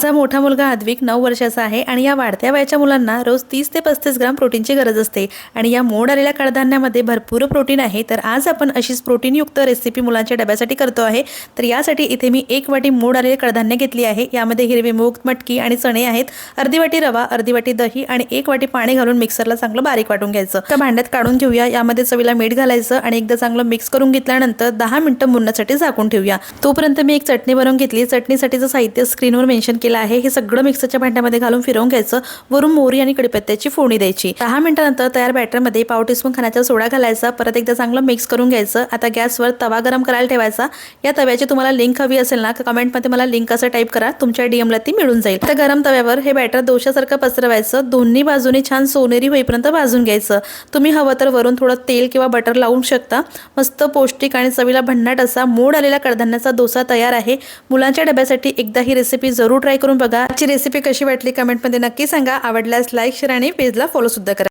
माझा मोठा मुलगा आद्विक 9 वर्षाचा आहे आणि या वाढत्या वयाच्या मुलांना रोज 30 ते 35 ग्राम प्रोटीनची गरज असते आणि या मोड आलेल्या कडधान्यामध्ये भरपूर प्रोटीन आहे। तर आज आपण अशीच प्रोटीनयुक्त रेसिपी मुलांच्या डब्यासाठी करतो आहे। तर यासाठी इथे मी 1 वाटी मोड आलेले कडधान्य घेतली आहे। यामध्ये हिरवे मूग, मटकी आणि चणे आहेत। अर्धी वाटी रवा, अर्धी वाटी दही आणि 1 वाटी पाणी घालून मिक्सरला चांगलं बारीक वाटून घ्यायचं। त्या भांड्यात काढून घेऊया। यामध्ये चवीला मीठ घालायचं आणि एकदा चांगलं मिक्स करून घेतल्यानंतर 10 मिनिटं मुरण्यासाठी झाकून ठेवूया। तोपर्यंत मी एक चटणी बनवून घेतली। चटणीसाठीचं साहित्य स्क्रीनवर मेन्शन केलं आहे। हे सगळं मिक्सरच्या भांड्यामध्ये घालून फिरवून घ्यायचं। वरून मोहरी आणि कढीपत्त्याची फोडणी द्यायची। 10 मिनिटांनंतर तयार बॅटरमध्ये पाव टीस्पून खाण्याचा सोडा घालायचा। परत एकदा चांगलं मिक्स करून घ्यायचं। आता गॅसवर तवा गरम करायला ठेवायचा। या तव्याची तुम्हाला लिंक हवी असेल ना, कमेंटमध्ये मला लिंक असं टाईप करा, तुमच्या डीएमला ती मिळून जाईल। त्या गरम तव्यावर हे बॅटर दोशासारखं पसरवायचं। दोन्ही बाजूनी छान सोनेरी होईपर्यंत भाजून घ्यायचं। तुम्ही हवं तर वरून थोडं तेल किंवा बटर लावू शकता। मस्त पौष्टिक आणि चवीला भन्नाट असा मोड आलेला कडधान्याचा डोसा तयार आहे। मुलांच्या डब्यासाठी एकदा ही रेसिपी जरूर ट्राय करून बघा। आजची रेसिपी कशी वाटली कमेंटमध्ये नक्की सांगा। आवडल्यास लाईक, शेअर आणि पेजला फॉलो सुद्धा करा।